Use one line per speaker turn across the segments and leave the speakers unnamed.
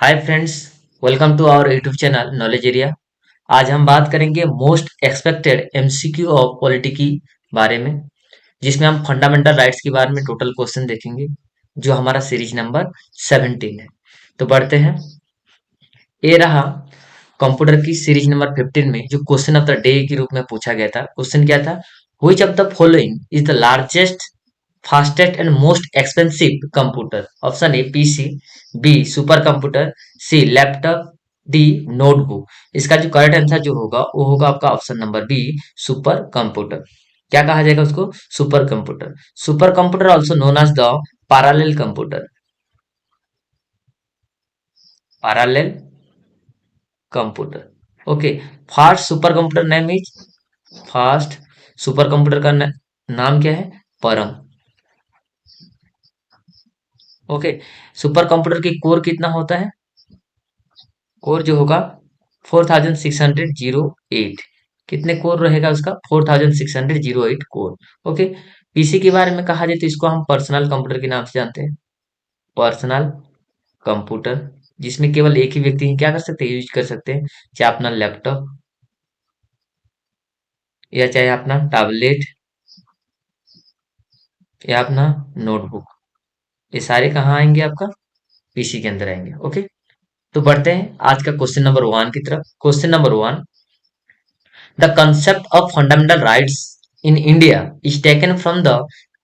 Hi friends, welcome to our YouTube channel knowledge area. आज हम बात करेंगे most expected MCQ of polity की बारे में, जिसमें हम फंडामेंटल राइट्स के बारे में टोटल क्वेश्चन देखेंगे, जो हमारा सीरीज नंबर 17 है। तो बढ़ते हैं। ये रहा कंप्यूटर की सीरीज नंबर 15 में जो क्वेश्चन ऑफ द डे के रूप में पूछा गया था। क्वेश्चन क्या था? Which of the following is the largest fastest and most expensive computer? Option A PC, B super computer, C laptop, D notebook. इसका जो करेक्ट आंसर जो होगा वो होगा आपका option number B, super computer. क्या कहा जाएगा उसको? Super computer. Super computer also known as the parallel computer. Parallel computer. Okay. Fast super computer name is, fast super computer का नाम क्या है? परम। ओके। सुपर कंप्यूटर की कोर कितना होता है? कोर जो होगा 4608। कितने कोर रहेगा उसका? 4608 कोर। ओके। पीसी के बारे में कहा जाए तो इसको हम पर्सनल कंप्यूटर के नाम से जानते हैं। पर्सनल कंप्यूटर, जिसमें केवल एक ही व्यक्ति ही क्या कर सकते हैं? यूज कर सकते हैं, चाहे अपना लैपटॉप या चाहे अपना टैबलेट या अपना नोटबुक। ये सारे कहाँ आएंगे? आपका पीसी के अंदर आएंगे। ओके। तो बढ़ते हैं आज का क्वेश्चन नंबर वन की तरफ। Question number one, the concept of fundamental rights in India is taken from the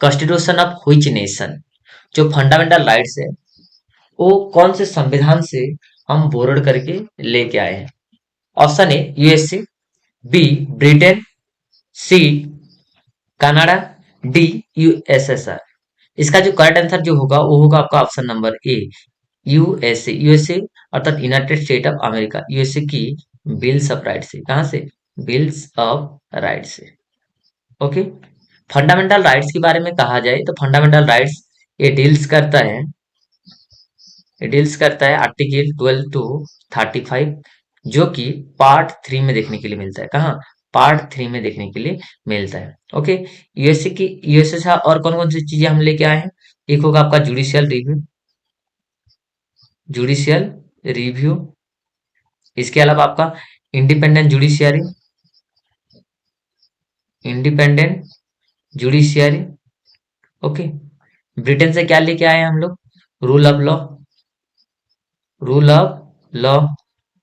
constitution of which nation? जो फंडामेंटल राइट्स है वो कौन से संविधान से हम बोर्ड करके लेके आए हैं? Option A USA, B Britain, C Canada, D USSR. इसका जो करेक्ट आंसर जो होगा वो होगा आपका option number A, USA. USA अर्थात united state of America. USA की बिल्स ऑफ राइट से, कहां से? बिल्स ऑफ राइट से। ओके। फंडामेंटल राइट्स के बारे में कहा जाए तो फंडामेंटल राइट्स ये डील्स करता है, ये डील्स करता है आर्टिकल 12 टू 35, जो कि पार्ट 3 में देखने के लिए मिलता है। कहाँ? पार्ट 3 में देखने के लिए मिलता है। ओके। यूएसए से और कौन कौन सी चीजें हम लेके आए हैं? एक होगा आपका जुडिशियल रिव्यू, जुडिशियल रिव्यू। इसके अलावा आपका independent judiciary, independent judiciary. Okay. Britain से क्या लेके आए हैं हम लोग? Rule of law, rule of law.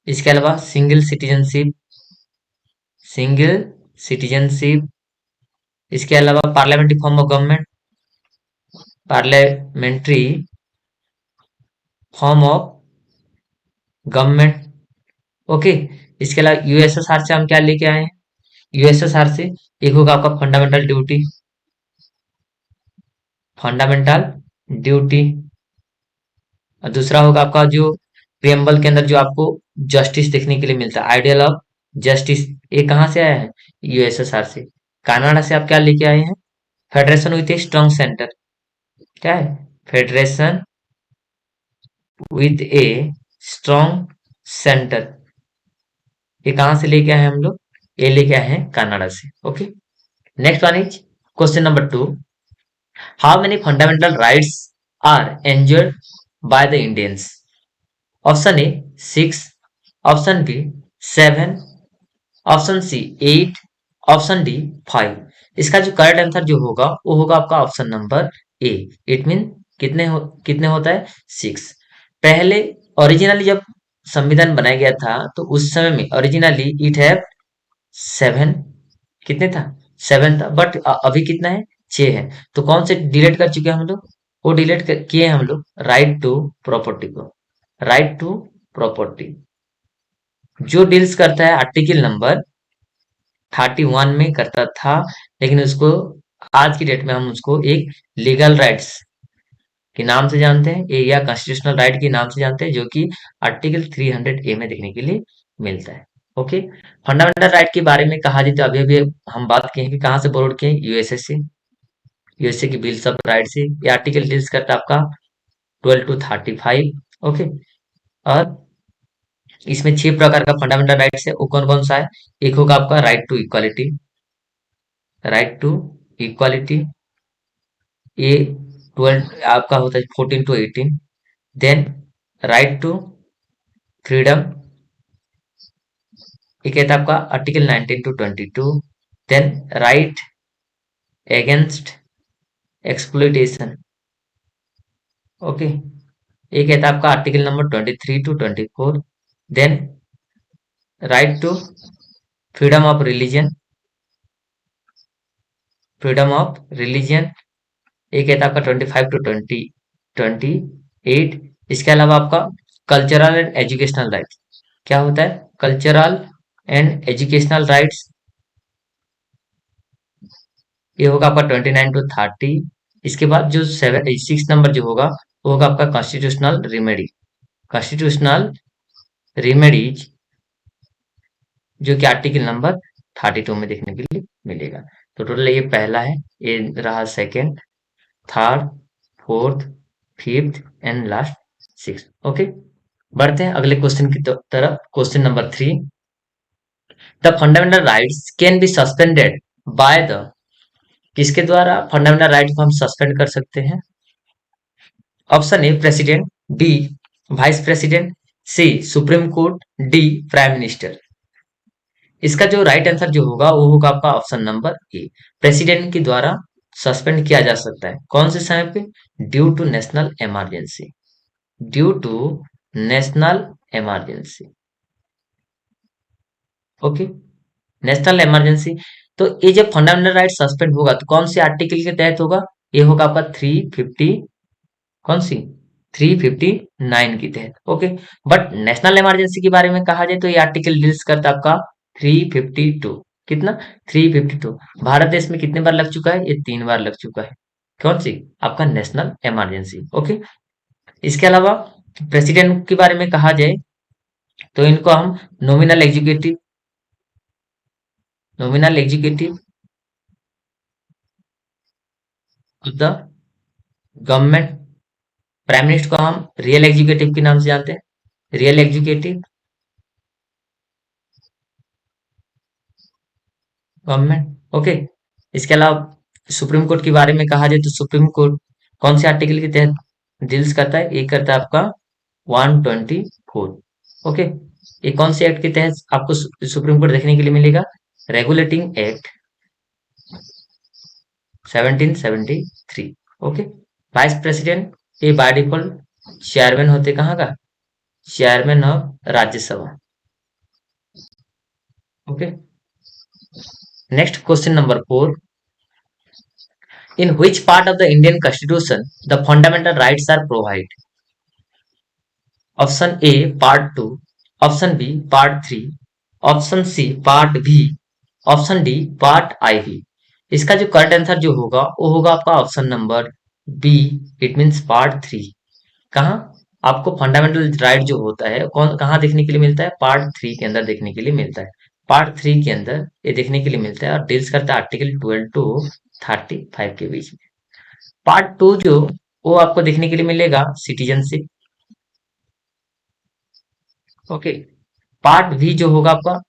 इसके अलावा सिंगल सिटीजनशिप, सिंगल सिटीजनशिप। इसके अलावा parliamentary form of government, parliamentary form of government. Okay. इसके अलावा यूएसएसआर से हम क्या लेके आए हैं? यूएसएसआर से एक होगा आपका फंडामेंटल ड्यूटी, फंडामेंटल ड्यूटी। और दूसरा होगा आपका जो प्रियम्बल के अंदर जो आपको जस्टिस देखने के लिए मिलता है, आइडियल ऑफ जस्टिस। ये कहाँ से आया है? यूएसएसआर से। कनाडा से आप क्या लेके आए हैं? Federation with a strong centre. क्या है? Federation with a strong centre. ये कहाँ से लेके आए हैं हम लोग? ये लेके आए हैं कनाडा से। Okay. Next one is question number two, how many fundamental rights are enjoyed by the Indians? Option A 6, option B 7, option C 8, option D 5। इसका जो करेक्ट आंसर जो होगा वो होगा आपका option number A. It mean कितने होता है? 6। पहले ओरिजिनली जब संविधान बनाया गया था तो उस समय में ओरिजिनली इट हैव 7। कितने था? 7 था। बट अभी कितना है? 6 है। तो कौन से डिलीट कर चुके हैं हम लोग? वो डिलीट किए हैं हम लोग राइट टू प्रॉपर्टी को। राइट टू प्रॉपर्टी जो डील्स करता है आर्टिकल नंबर 31 में करता था, लेकिन उसको आज की डेट में हम उसको एक लीगल राइट्स के नाम से जानते हैं, या कॉन्स्टिट्यूशनल राइट के नाम से जानते हैं, जो कि आर्टिकल 300 ए में देखने के लिए मिलता है। ओके। फंडामेंटल राइट के बारे में कहा जाए तो अभी अभी हम बात किए हैं कि कहाँ से बोर्ड किए? यूएसए से। यूएसए की बिल्स ऑफ राइट से ये आर्टिकल डील्स करता है आपका 12 टू 35। ओके। और इसमें 6 प्रकार का फंडामेंटल राइट्स है। वो कौन कौन सा है? एक होगा आपका right to equality, right to equality. ये 12 आपका होता है 14 to 18। Then right to freedom, ये कहता है आपका article 19 to 22। Then right against exploitation, okay, ये कहता है आपका article number 23 to 24। Then right to freedom of religion, freedom of religion, ये कहता है आपका 25 to 28। इसके अलावा आपका कल्चरल एंड एजुकेशनल राइट्स, क्या होता है कल्चरल एंड एजुकेशनल राइट्स, ये होगा आपका 29 to 30। इसके बाद जो 6 नंबर जो होगा वो होगा आपका कॉन्स्टिट्यूशनल रिमेडी, कॉन्स्टिट्यूशनल रिमेडीज, जो कि आर्टिकल नंबर 32 में देखने के लिए मिलेगा। तो टोटल ये पहला है, ये रहा second, third, fourth, fifth and last six. Okay, बढ़ते हैं अगले क्वेश्चन की तरफ। Question number 3, the fundamental rights can be suspended by the, किसके द्वारा फंडामेंटल राइट को हम सस्पेंड कर सकते हैं? Option A president, B vice president, C supreme court, D prime minister. इसका जो राइट आंसर जो होगा वो होगा आपका ऑप्शन नंबर ए, प्रेसिडेंट के द्वारा सस्पेंड किया जा सकता है। कौन से समय पे? Due to national emergency, due to national emergency. Okay, national emergency. तो ये जब फंडामेंटल राइट सस्पेंड होगा तो कौन से आर्टिकल के तहत होगा? ये होगा आपका 350, कौन सी 359 के तहत। ओके, बट नेशनल इमरजेंसी के बारे में कहा जाए तो ये आर्टिकल डील्स करता है आपका 352, कितना 352। भारत देश में कितने बार लग चुका है? ये 3 बार लग चुका है। कौन सी? आपका नेशनल इमरजेंसी। ओके, इसके अलावा प्रेसिडेंट के बारे में कहा जाए तो इनको हम nominal executive, nominal executive of the government, prime minister को हम रियल एग्जीक्यूटिव के नाम से जानते हैं, रियल एग्जीक्यूटिव गवर्नमेंट। ओके, इसके अलावा सुप्रीम कोर्ट के बारे में कहा जाए तो सुप्रीम कोर्ट कौन से आर्टिकल के तहत डील्स करता है? ये करता है आपका 124। ओके, ये कौन से एक्ट के तहत आपको सुप्रीम कोर्ट देखने के लिए मिलेगा? Regulating act 1773। Okay, vice president ये बाय डिफॉल्ट चेयरमैन होते कहाँ का? Chairman of Rajya Sabha. Okay, next question number 4, in which part of the Indian Constitution the fundamental rights are provided? Option A part 2, option B part 3, option C part B, option D part I B. इसका जो correct answer जो होगा वो होगा आपका option number B, it means part 3। कहाँ आपको fundamental right जो होता है कौन कहाँ देखने के लिए मिलता है? पार्ट 3 के अंदर देखने के लिए मिलता है। पार्ट 3 के अंदर ये देखने के लिए मिलता है और डील्स करता है आर्टिकल 12 to 35 के बीच में। पार्ट 2 जो वो आपको देखने के लिए मिलेगा सिटीजनशिप। ओके, पार्ट भी जो होगा आपका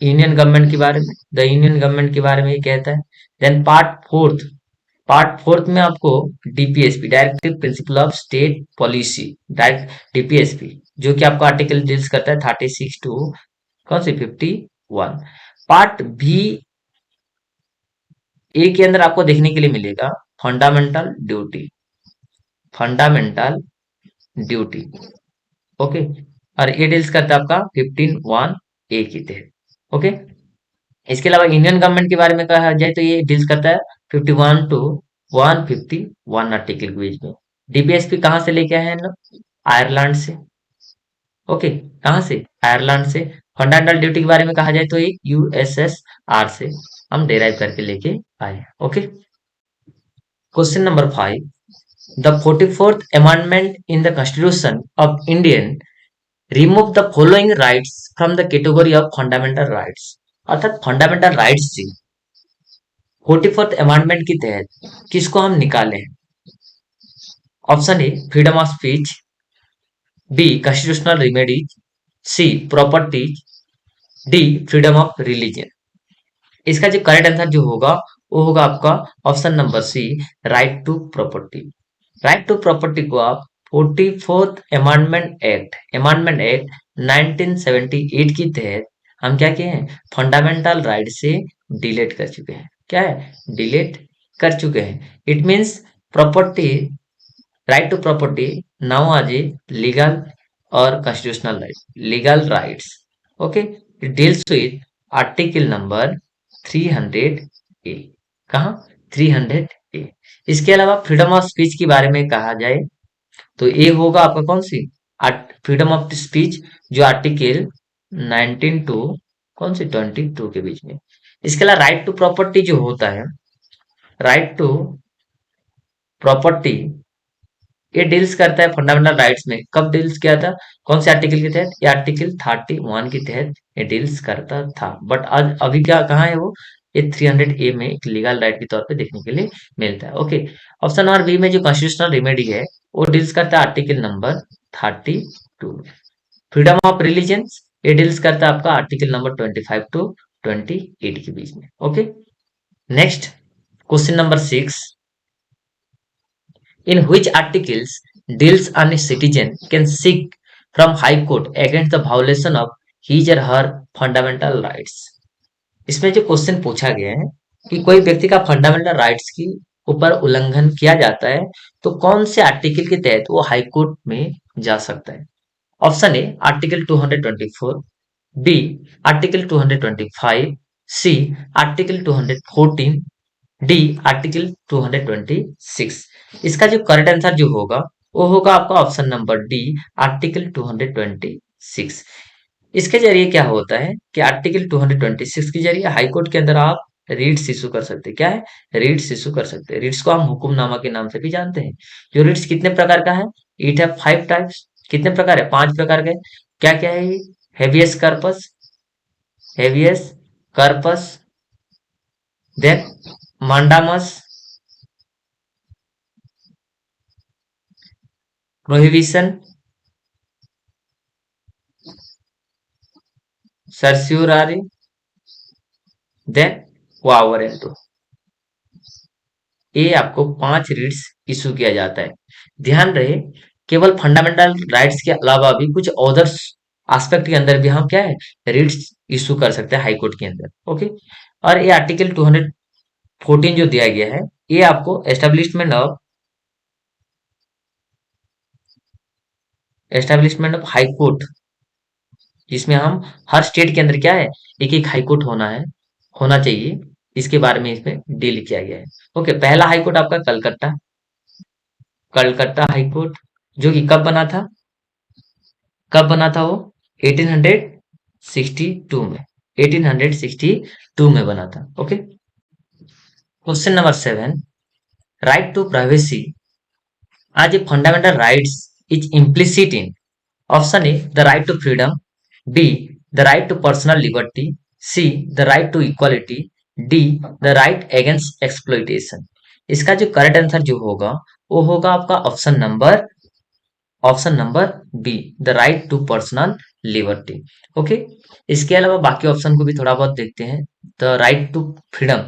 यूनियन गवर्नमेंट के बारे में, द यूनियन गवर्नमेंट के बारे में ये कहता है। देन पार्ट फोर्थ में आपको DPSP, directive principle of state policy, direct DPSP, जो कि आपका आर्टिकल डील्स करता है 36 to कौन सी 51। पार्ट बी ए के अंदर आपको देखने के लिए मिलेगा fundamental duty, fundamental duty. Okay, और ये डील्स करता है आपका 15(1) ए के तहत। ओके, इसके अलावा इंडियन गवर्नमेंट के बारे में कहा जाए तो ये डील्स करता है 51 to 151 आर्टिकल के बीच में। डीपीएसपी कहाँ से लेके आए हैं लोग? आयरलैंड से। ओके, कहाँ से? आयरलैंड से। फंडामेंटल ड्यूटी के बारे में कहा जाए तो ये यूएसएसआर से हम डेराइव करके लेके आए हैं। Okay, question number 5, the 44th amendment in the constitution of Indian remove the following rights from the category of fundamental rights। अर्थात फंडामेंटल राइट्स से 44th अमेंडमेंट के तहत किसको हम निकाले हैं? Option A freedom of speech, B constitutional remedies, C properties, D freedom of religion. इसका जो करेक्ट आंसर जो होगा वो होगा आपका option number C, right to property. Right to property को आप 44th अमेंडमेंट एक्ट 1978 के तहत हम क्या किए हैं, फंडामेंटल राइट से डिलीट कर चुके हैं। क्या है, डिलीट कर चुके हैं। It means property, right to property now आज ए लीगल और constitutional right, legal rights. Okay, it deals with article number 300 A. कहा, 300 ए। इसके अलावा फ्रीडम ऑफ स्पीच के बारे में कहा जाए तो ये होगा आपका कौन सी, फ्रीडम ऑफ स्पीच, जो आर्टिकल 19 टू कौन सी 22 के बीच में। इसके अलावा राइट टू प्रॉपर्टी जो होता है, राइट टू प्रॉपर्टी, ये डील्स करता है फंडामेंटल राइट्स में। कब डील्स किया था, कौन से आर्टिकल के तहत, ये आर्टिकल 31 के तहत ये डील्स करता था। बट आज अभी क्या कहाँ है वो, ये 300 ए में एक लीगल राइट के तौर पे देखने के लिए मिलता है। ओके, ऑप्शन नंबर बी में जो कॉन्स्टिट्यूशनल रेमेडी है वो डील्स करता है article number 32। Freedom of religion, ये डील्स करता है आपका आर्टिकल नंबर 25 टू 28 के बीच में। Okay, next question number 6, in which articles deals on a citizen can seek from high court against the violation of his or her fundamental rights। इसमें जो question पूछा गया है कि कोई व्यक्ति का फंडामेंटल राइट्स की ऊपर उल्लंघन किया जाता है तो कौन से आर्टिकल के तहत वो हाई कोर्ट में जा सकता है। Option A article 224, B article 225, C article 214, D article 226। इसका जो करेक्ट आंसर जो होगा वो होगा आपका ऑप्शन नंबर डी, आर्टिकल 226। इसके जरिए क्या होता है कि आर्टिकल 226 के जरिए हाई कोर्ट के अंदर आप रीट्स इशू कर सकते हैं। क्या है, रीट्स इशू कर सकते हैं। रीट्स को हम हुकुमनामा के नाम से भी जानते हैं। जो रीट्स कितने प्रकार का है, इट है 5 टाइप्स। कितने प्रकार है, 5 प्रकार के। क्या क्या है ये, habeas corpus, habeas corpus, then mandamus, prohibition, certiorari, then warranto. ये आपको 5 रीट्स इशू किया जाता है। ध्यान रहे, केवल फंडामेंटल राइट्स के अलावा भी कुछ अदर्स एस्पेक्ट के अंदर भी हम क्या है, रीट्स इशू कर सकते हैं हाई कोर्ट के अंदर। ओके, और ये आर्टिकल 214 जो दिया गया है, ये आपको एस्टेब्लिशमेंट ऑफ हाई कोर्ट, जिसमें हम हर स्टेट के अंदर क्या है, एक एक हाई कोर्ट होना चाहिए, इसके बारे में इसमें डील किया गया है। ओके, पहला हाई कोर्ट आपका कलकत्ता, कलकत्ता हाई कोर्ट, जो कि कब बना था वो 1862 में, 1862 में बना था। Okay, question number 7, right to privacy आज a fundamental rights is implicit in. Option A the right to freedom, B the right to personal liberty, C the right to equality, D the right against exploitation. इसका जो correct answer जो होगा वो होगा आपका option number B, the right to personal liberty. Okay, इसके अलावा बाकी ऑप्शन को भी थोड़ा बहुत देखते हैं। द राइट टू फ्रीडम,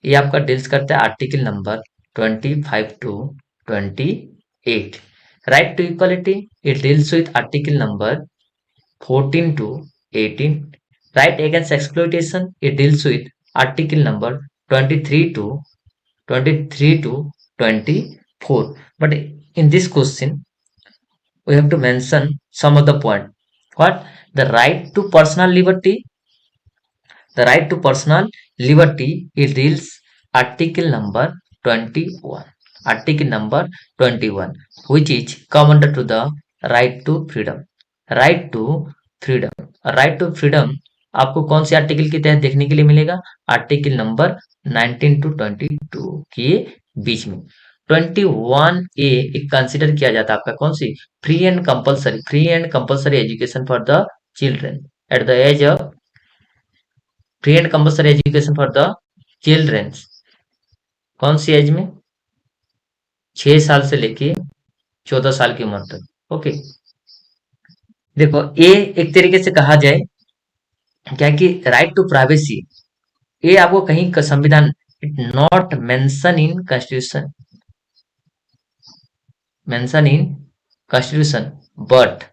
ये आपका डील्स करता है article number 25 to 28। Right to equality, it deals with article number 14 to 18। Right against exploitation, it deals with article number 23 to 24। But in this question we have to mention some of the point. What? The right to personal liberty. The right to personal liberty, it deals article number 21. Article number 21, which is come under to the right to freedom. Right to freedom. Right to freedom आपको कौन से article के तहत देखने के लिए मिलेगा, article number 19 to 22 के बीच में। 21 ए एक कंसिडर किया जाता है आपका कौन सी, free and compulsory education for the children at the age of, free and compulsory education for the children, कौन सी एज में, 6 साल से लेके 14 साल की उम्र तक। ओके, देखो ये एक तरीके से कहा जाए क्या कि राइट टू प्राइवेसी, ये आपको कहीं का संविधान, it not mention in constitution, mention in constitution, but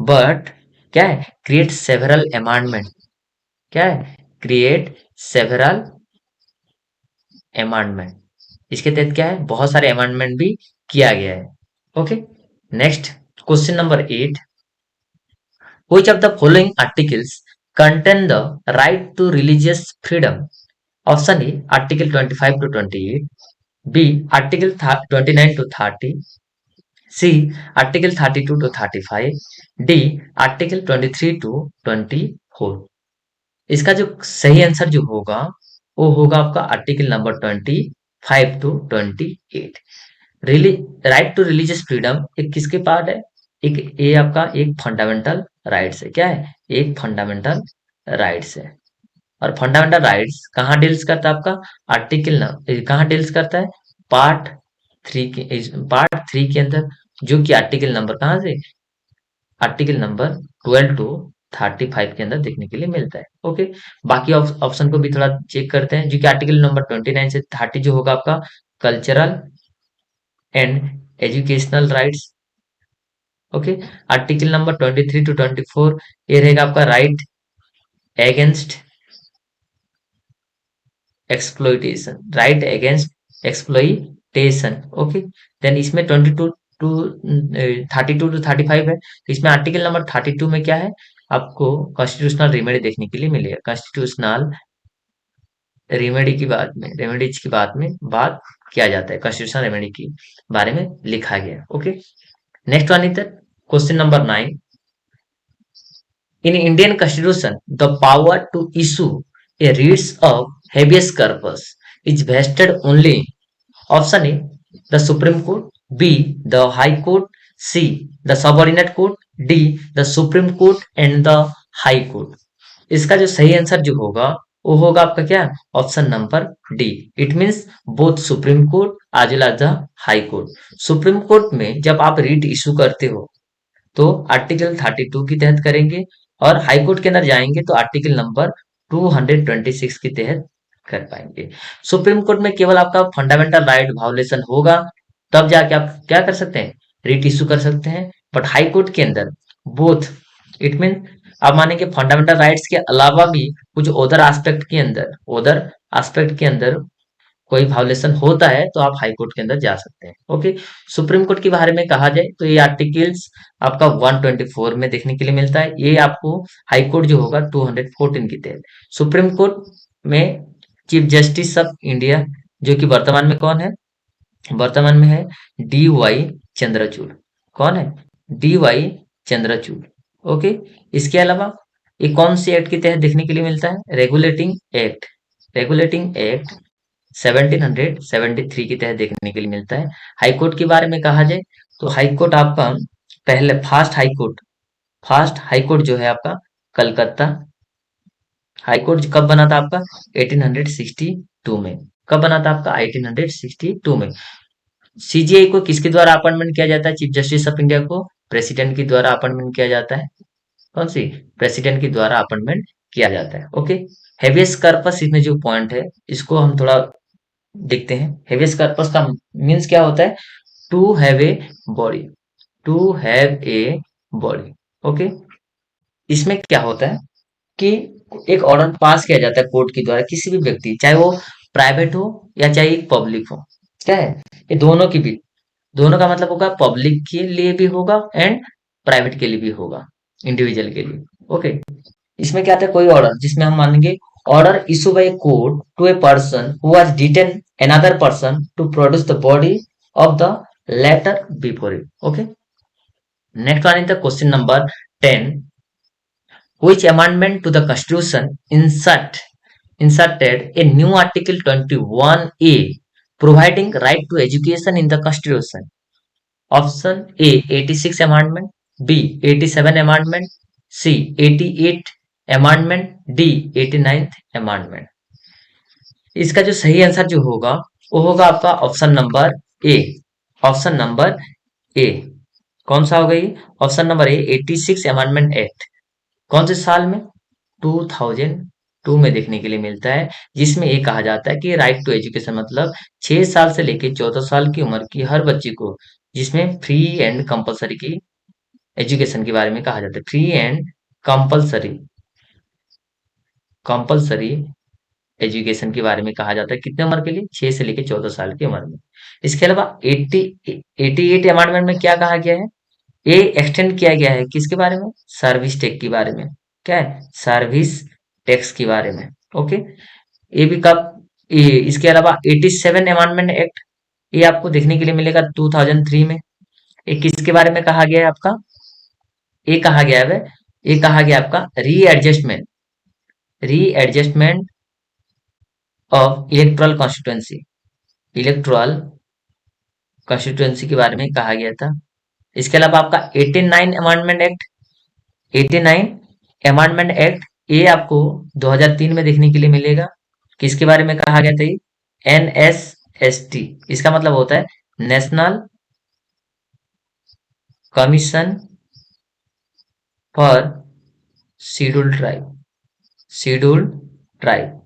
but क्या है, क्रिएट सेवरल अमेंडमेंट, क्या है, क्रिएट सेवरल अमेंडमेंट, इसके तहत क्या है, बहुत सारे अमेंडमेंट भी किया गया है। Okay, next question number 8, which of the following articles contain the right to religious freedom? Option A, article 25 to 28, B, article 29 to 30, C, article 32 to 35, D, article 23 to 24। इसका जो सही आंसर जो होगा वो होगा आपका आर्टिकल नंबर 25 टू 28। रिली right to religious freedom एक किसके पार्ट है, एक ये आपका एक फंडामेंटल राइट्स है, क्या है, एक फंडामेंटल राइट्स है। और फंडामेंटल राइट्स कहाँ डील्स करता है आपका, आर्टिकल कहाँ डील्स करता है, पार्ट पार्ट 3 के अंदर, जो कि आर्टिकल नंबर कहाँ से, आर्टिकल नंबर 12 टू 35 के अंदर देखने के लिए मिलता है। ओके, बाकी ऑप्शन को भी थोड़ा चेक करते हैं, जो कि आर्टिकल नंबर 29 से 30 जो होगा आपका cultural and educational rights. Okay, article number 23 to 24 ये रहेगा आपका right against exploitation, right against exploitation. Okay, then इसमें 22 टू 32 टू 35 है, तो इसमें आर्टिकल नंबर 32 में क्या है, आपको कॉन्स्टिट्यूशनल रेमेडी देखने के लिए मिलेगा। कॉन्स्टिट्यूशनल रेमेडीज की बात किया जाता है, कॉन्स्टिट्यूशनल रेमेडी के बारे में लिखा गया। Okay, next one is question number 9, in Indian Constitution, the power to issue a writ of habeas corpus is vested only, option A, the Supreme Court, B, the High Court, C, the Subordinate Court, D, the Supreme Court and the High Court। इसका जो सही answer जो होगा वो होगा आपका क्या, option number D, it means both supreme court as well as the high court. Supreme court में जब आप रीट इशू करते हो तो आर्टिकल 32 के तहत करेंगे, और हाई कोर्ट के अंदर जाएंगे तो आर्टिकल नंबर 226 के तहत कर पाएंगे। सुप्रीम कोर्ट में केवल आपका फंडामेंटल राइट वायोलेशन होगा, तब जाके आप क्या कर सकते हैं, रिट इशू कर सकते हैं। बट हाई कोर्ट के अंदर बोथ, इट मीन आप मानेंगे फंडामेंटल राइट्स के अलावा भी कुछ अदर एस्पेक्ट के अंदर कोई वायोलेशन होता है तो आप हाई कोर्ट के अंदर जा सकते हैं। ओके, सुप्रीम कोर्ट के बारे में कहा जाए तो ये आर्टिकल्स आपका 124 में देखने के लिए मिलता है, ये आपको हाई कोर्ट जो होगा 214 के तहत। सुप्रीम कोर्ट में चीफ जस्टिस ऑफ इंडिया जो कि वर्तमान में कौन है, वर्तमान में है डी वाई चंद्रचूड़। कौन है, डी वाई चंद्रचूड़। ओके, इसके अलावा ये कौन सी एक्ट के तहत देखने के लिए मिलता है, रेगुलेटिंग एक्ट 1773 के तहत देखने के लिए मिलता है। हाई कोर्ट के बारे में कहा जाए तो हाई कोर्ट आपका पहले फर्स्ट हाई कोर्ट जो है आपका कलकत्ता हाई कोर्ट कब बना था आपका 1862 में, कब बना था आपका 1862 में। सीजीआई को किसके द्वारा अपॉइंटमेंट किया जाता है, चीफ जस्टिस ऑफ इंडिया को प्रेसिडेंट के द्वारा अपॉइंटमेंट किया जाता है, कौन सी, प्रेसिडेंट के द्वारा अपॉइंटमेंट किया जाता है। ओके, हेबियस कॉर्पस इसमें जो पॉइंट है इसको हम थोड़ा देखते हैं। हेबियस कॉर्पस का मीन्स क्या होता है, to have a body, to have a body. Okay, इसमें क्या होता है कि एक ऑर्डर पास किया जाता है कोर्ट के द्वारा किसी भी व्यक्ति, चाहे वो प्राइवेट हो या चाहे पब्लिक हो, क्या है, ये दोनों की भी, दोनों का मतलब होगा पब्लिक के लिए भी होगा एंड प्राइवेट के लिए भी होगा, इंडिविजुअल के लिए। ओके, इसमें क्या आता है, कोई ऑर्डर जिसमें हम मानेंगे order issue by court to a person who has detain another person to produce the body of the latter before it. Okay, next one is the question number 10, which amendment to the constitution inserted a new article 21A providing right to education in the constitution? Option A 86 amendment, B 87 amendment, C 88 amendment, D 89th amendment। इसका जो सही answer जो होगा वो होगा आपका option number ए, option number ए। कौन सा होगा ये, ऑप्शन नंबर ए 86 अमेंडमेंट एक्ट, कौन से साल में, 2002 में देखने के लिए मिलता है, जिसमें ये कहा जाता है कि राइट टू एजुकेशन मतलब 6 साल से लेकर 14 साल की उम्र की हर बच्ची को जिसमें फ्री एंड कंपलसरी की एजुकेशन के बारे में कहा जाता है। Free and compulsory compulsory education के बारे में कहा जाता है। कितने उम्र के लिए? 6 से लेकर 14 साल की उम्र में। इसके अलावा 88 अमेंडमेंट में क्या कहा गया है? ये एक्सटेंड किया गया है किसके बारे में? सर्विस टैक्स के बारे में। क्या है? सर्विस टैक्स के बारे में। ओके, ये भी कब? इसके अलावा 87 अमेंडमेंट एक्ट, ये आपको देखने के लिए मिलेगा 2003 में। ये किसके बारे में कहा गया है आपका? ये कहा गया है, ये कहा गया आपका रीएडजस्टमेंट ऑफ इलेक्ट्रल कॉन्स्टिट्यूएंसी के बारे में कहा गया था। इसके अलावा आपका 89 अमेंडमेंट एक्ट, ये आपको 2003 में देखने के लिए मिलेगा। किसके बारे में कहा गया था? ये NSST, इसका मतलब होता है national commission for scheduled tribe.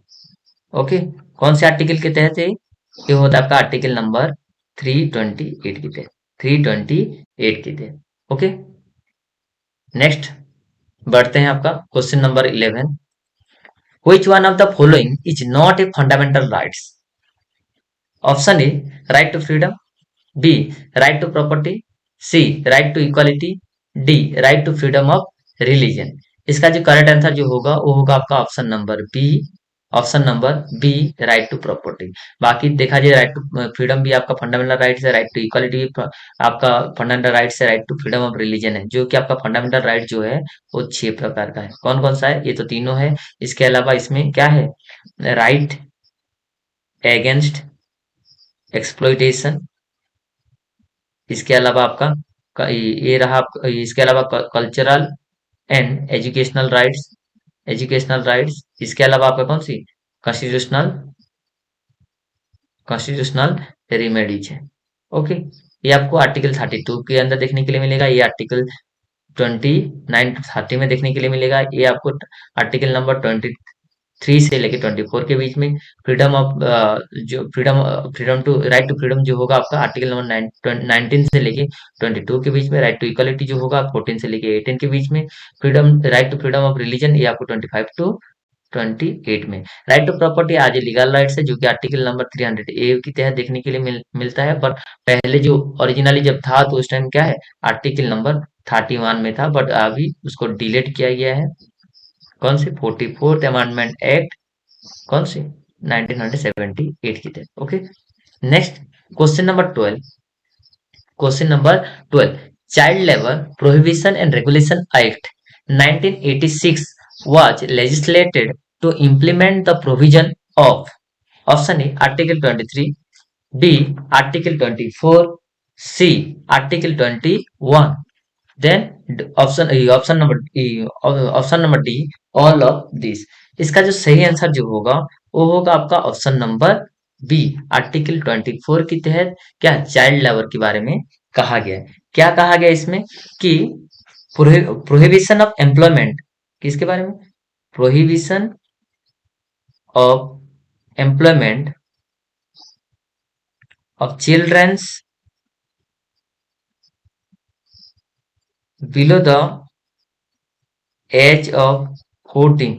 Okay, कौन से आर्टिकल के तहत है? ये होता है आपका आर्टिकल नंबर 328 के तहत, 328 के तहत। ओके, नेक्स्ट बढ़ते हैं आपका question number 11। Which one of the following is not a fundamental rights? Option A right to freedom, B right to property, C right to equality, D right to freedom of religion. इसका जो correct answer जो होगा वो होगा आपका option number B right to property. बाकी देखा जाए राइट टू फ्रीडम भी आपका फंडामेंटल राइट्स है, राइट टू इक्वालिटी भी आपका फंडामेंटल राइट्स है, right to freedom of religion है। जो कि आपका फंडामेंटल राइट जो है वो 6 प्रकार का है। कौन कौन सा है? ये तो तीनों है। इसके अलावा इसमें क्या है? राइट एगेंस्ट एक्सप्लॉइटेशन, इसके अलावा आपका ये रहा इसके अलावा कल्चरल एंड एजुकेशनल राइट्स। इसके अलावा आपका कौन सी? कॉन्स्टिट्यूशनल कॉन्स्टिट्यूशनल रेमेडीज है। ओके, ये आपको आर्टिकल 32 के अंदर देखने के लिए मिलेगा। ये आर्टिकल 29 to 30 में देखने के लिए मिलेगा। ये आपको आर्टिकल नंबर 23 से लेके 24 के बीच में फ्रीडम ऑफ जो freedom to right to freedom जो होगा आपका आर्टिकल नंबर 19 से लेके 22 के बीच में। राइट टू इक्वालिटी जो होगा 14 से लेके 18 के बीच में। Right to freedom of religion ये आपको 25 to 28 में। राइट टू प्रॉपर्टी आज लीगल राइट्स है जो कि आर्टिकल नंबर 300A के तहत देखने के लिए मिलता है। पर पहले जो ओरिजिनली जब था तो उस टाइम क्या है? आर्टिकल नंबर 31 में था, बट अभी उसको डिलीट किया गया है। कौन से? 44th अमेंडमेंट एक्ट, कौन से? 1978 की तहत। Okay, next question number 12 child labour prohibition and regulation act 1986 was legislated to implement the provision of option A article 23, B article 24, C article 21, then option number D all of this. इसका जो सही answer जो होगा वो होगा आपका option number B article 24 के तहत क्या चाइल्ड लेबर के बारे में कहा गया है। क्या कहा गया इसमें? कि प्रोहिबिशन ऑफ एम्प्लॉयमेंट, किसके बारे में? Prohibition of employment of childrens below the age of 14।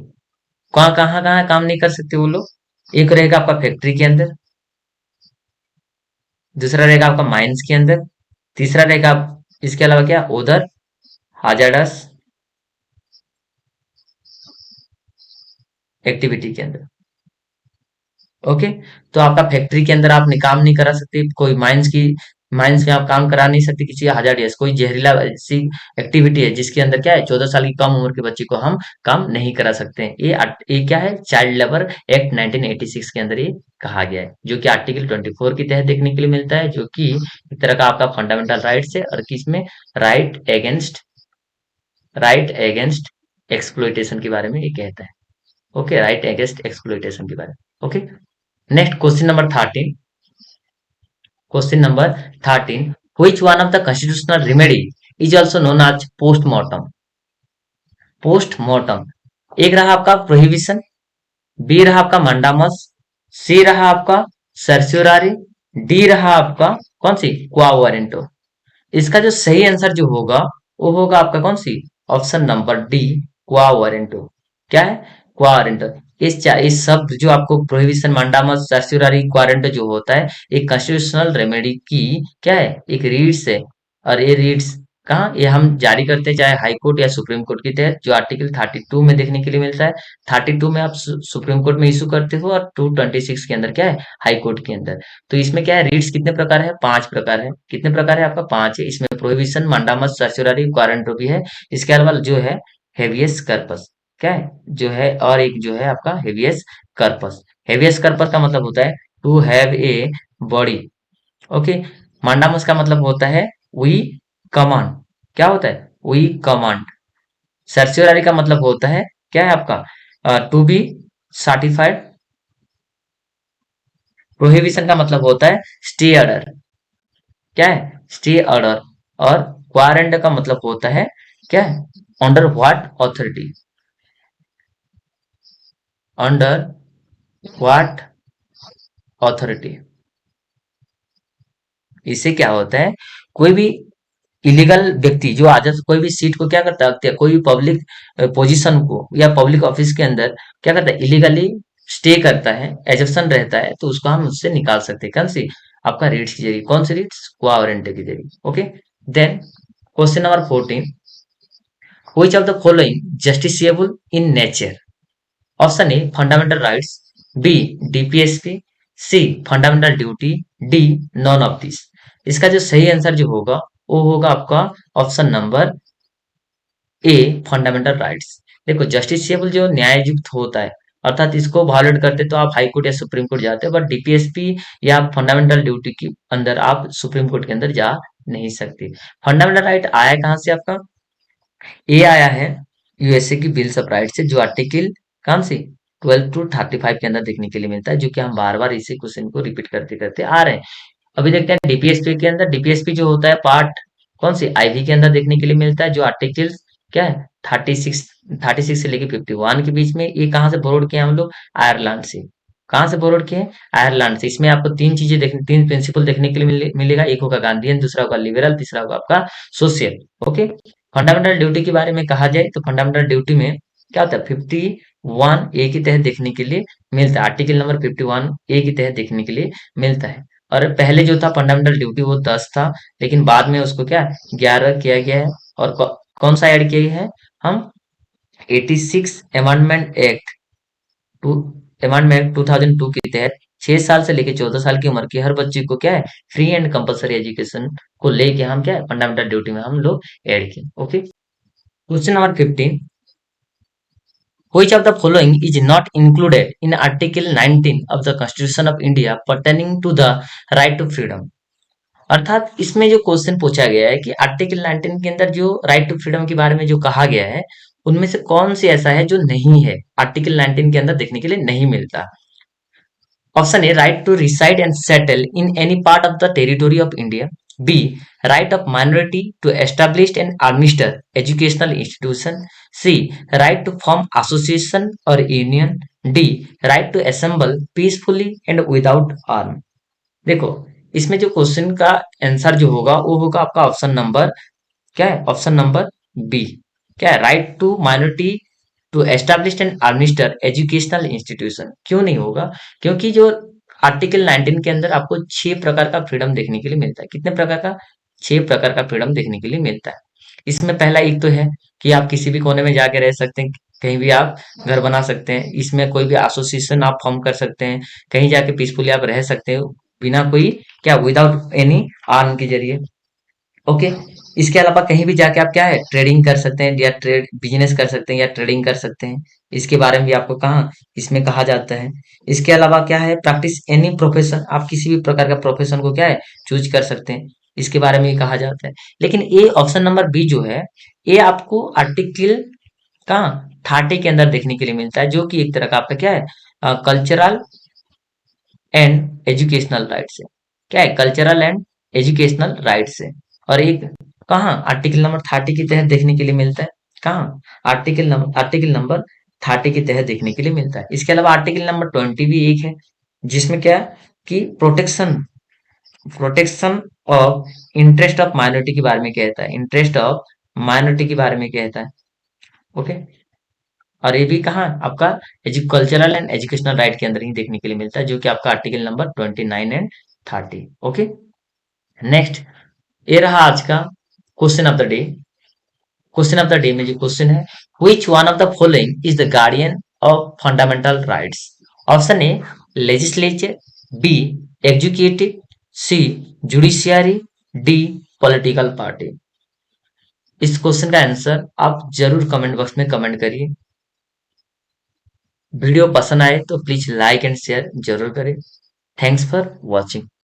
कहाँ काम नहीं कर सकते वो लोग? एक रहेगा आपका फैक्ट्री के अंदर, दूसरा रहेगा आपका माइंस के अंदर, तीसरा रहेगा इसके अलावा क्या? उधर हाजार्डस एक्टिविटी के अंदर। ओके, तो आपका फैक्ट्री के अंदर आप काम नहीं करा सकते, कोई माइंस में आप काम करा नहीं सकते किसी हजार्डियस कोई जहरीला ऐसी एक्टिविटी है जिसके अंदर क्या है 14 साल की कम उम्र के बच्चे को हम काम नहीं करा सकते हैं। ये क्या है? चाइल्ड लेबर एक्ट 1986 के अंदर ये कहा गया है, जो कि आर्टिकल 24 के तहत देखने के लिए मिलता है, जो कि एक तरह का आपका फंडामेंटल राइट्स है। और किसमें? राइट एगेंस्ट एक्सप्लोइटेशन के बारे में ये कहता है। ओके, राइट अगेंस्ट एक्सप्लोइटेशन के बारे में। Okay, next question number 13 which one of the constitutional remedy is also known as postmortem. एक रहा आपका प्रोहिबिशन, बी रहा आपका मंडामस, सी रहा आपका सर्स्योरारी, डी रहा आपका कौन सी? क्वा वारंटो। इसका जो सही आंसर जो होगा वो होगा आपका कौन सी, ऑप्शन नंबर डी, क्वा वारंटो। क्या है, क्वा वारंटो। इस शब्द जो आपको प्रोहिबिशन मांडामस सर्स्यूरारी क्वारंटो जो होता है, एक कॉन्स्टिट्यूशनल रेमेडी की क्या है, एक रीड्स है। और ये रीड्स कहाँ, ये हम जारी करते हैं चाहे हाई कोर्ट या सुप्रीम कोर्ट के तहत, जो आर्टिकल 32 में देखने के लिए मिलता है। 32 में आप सुप्रीम कोर्ट में इशू करते हो, और 226 के अंदर क्या है, हाई कोर्ट के अंदर। तो इसमें क्या है, रीड्स कितने प्रकार है, 5 प्रकार है। कितने प्रकार है आपका, 5 है। इसमें प्रोहिबिशन मांडामस सर्स्यूरारी क्वारंटो भी है। इसके अलावा जो है हेवियस कर्पस, क्या है जो है, और एक जो है आपका हेवियस कर्पस। हेवियस कर्पस का मतलब होता है to have a body. Okay. Mandamus का मतलब होता है वी कमांड। क्या होता है, वी कमांड। सर्स्यूरारी का मतलब होता है क्या है आपका, टू बी सर्टिफाइड। प्रोहिबिशन का मतलब होता है स्टे ऑर्डर। क्या है, स्टे ऑर्डर। और क्वारंट का मतलब होता है क्या है, under what authority. Under what authority. इससे क्या होता है, कोई भी इलीगल व्यक्ति जो आ जाता, कोई भी सीट को क्या करता है, कोई भी पब्लिक पोजीशन को या पब्लिक ऑफिस के अंदर क्या करता है, इलीगली स्टे करता है, एजप्शन रहता है, तो उसको हम उससे निकाल सकते हैं। कौन सी, आपका रीट्स के जरिए। कौन सी रीट्स, क्वा वारंटी के जरिए। Okay. Then question number 14, which of the following justiciable in nature? Option A fundamental rights, B DPSP, C fundamental duty, D none of this. इसका जो सही आंसर जो होगा वो होगा आपका option number A, fundamental rights. देखो जस्टिसएबल जो न्याययुक्त होता है, अर्थात इसको वायलेट करते तो आप हाई कोर्ट या सुप्रीम कोर्ट जाते हैं, बट डीपीएसपी या फंडामेंटल ड्यूटी के अंदर आप सुप्रीम कोर्ट के अंदर जा नहीं सकते। फंडामेंटल राइट आया कहाँ से आपका, ये आया है यूएसए की बिल्स ऑफ राइट से, जो आर्टिकल कौन सी 12 टू 35 के अंदर देखने के लिए मिलता है, जो कि हम बार बार इसी क्वेश्चन को रिपीट करते करते आ रहे हैं। अभी देखते हैं डीपीएसपी के अंदर। डीपीएसपी जो होता है पार्ट कौन सी, आईवी के अंदर देखने के लिए मिलता है, जो आर्टिकल क्या है 36 से लेके 51 के बीच में। ये कहाँ से बोरोड किया हम लोग, आयरलैंड से। कहाँ से बोरोड किए, आयरलैंड से। इसमें आपको तीन चीजें देखने, तीन प्रिंसिपल देखने के लिए मिलेगा। एक होगा गांधीयन, दूसरा होगा लिबरल, तीसरा होगा आपका सोशल। ओके। फंडामेंटल ड्यूटी के बारे में कहा जाए तो फंडामेंटल ड्यूटी में क्या होता है, 51 ए के तहत देखने के लिए मिलता है। आर्टिकल नंबर 51 ए के तहत देखने के लिए मिलता है। और पहले जो था फंडामेंटल ड्यूटी वो 10 था, लेकिन बाद में उसको क्या 11 किया गया है। और कौन सा ऐड किया गया है, हम 86 अमेंडमेंट एक्ट टू अमेंडमेंट 2002 के तहत 6 साल से लेकर 14 साल की उम्र के हर बच्चे को क्या है, फ्री एंड कंपलसरी एजुकेशन को लेके हम क्या है, फंडामेंटल ड्यूटी में हम लोग ऐड किए। Okay. Question number 15, which of the following is not included in Article 19 of the Constitution of India pertaining to the right to freedom? अर्थात इसमें जो क्वेश्चन पूछा गया है कि आर्टिकल 19 के अंदर जो राइट टू फ्रीडम के बारे में जो कहा गया है, उनमें से कौन सी ऐसा है जो नहीं है, आर्टिकल 19 के अंदर देखने के लिए नहीं मिलता। Option A, right to reside and settle in any part of the territory of India. B, right of minority to establish and administer educational institution. C, right to form association और union. D, right to assemble peacefully and without arm. देखो इसमें जो question का answer जो होगा वो होगा आपका ऑप्शन नंबर क्या है, ऑप्शन नंबर बी। क्या है, right to minority to establish and administer educational institution. क्यों नहीं होगा, क्योंकि जो आर्टिकल 19 के अंदर आपको 6 प्रकार का फ्रीडम देखने के लिए मिलता है। कितने प्रकार का, 6 प्रकार का फ्रीडम देखने के लिए मिलता है। इसमें पहला एक तो है कि आप किसी भी कोने में जाके रह सकते हैं, कहीं भी आप घर बना सकते हैं, इसमें कोई भी एसोसिएशन आप फॉर्म कर सकते हैं, कहीं जाके पीसफुली आप रह सकते हो बिना कोई क्या, विदाउट एनी आर्म के जरिए। ओके। इसके अलावा कहीं भी जाके आप क्या है, ट्रेडिंग कर सकते हैं, या ट्रेड बिजनेस कर सकते हैं, या ट्रेडिंग कर सकते हैं। इसके बारे में भी आपको कहाँ इसमें कहा जाता है। इसके अलावा क्या है, प्रैक्टिस एनी प्रोफेशन, आप किसी भी प्रकार का प्रोफेशन को क्या है, चूज कर सकते हैं। इसके बारे में भी कहा जाता है। लेकिन ये ऑप्शन नंबर बी जो है, ये आपको आर्टिकल कहाँ 30 के अंदर देखने के लिए मिलता है, जो कि एक तरह का आपका क्या है, कल्चरल एंड एजुकेशनल राइट्स है। क्या है, कल्चरल एंड एजुकेशनल राइट्स है। और एक कहाँ आर्टिकल नंबर 30 के तहत देखने के लिए मिलता है, कहाँ आर्टिकल नंबर 30 के तहत देखने के लिए मिलता है। इसके अलावा आर्टिकल नंबर 20 भी एक है, जिसमें क्या है कि protection protection of interest of minority के बारे में कहता है, इंटरेस्ट ऑफ माइनॉरिटी के बारे में कहता है। ओके। और ये भी कहाँ आपका कल्चरल एंड एजुकेशनल राइट के अंदर ही देखने के लिए मिलता है, जो कि आपका article number 29 and 30। Okay. Next, ये रहा आज का question of the day. Question of the day में जो क्वेश्चन है, which one of the following is the guardian of fundamental rights? Option A legislature, B executive, C judiciary, D political party. इस question का answer आप जरूर comment box में comment करिए। Video पसंद आए तो प्लीज लाइक एंड शेयर जरूर करें। Thanks for watching.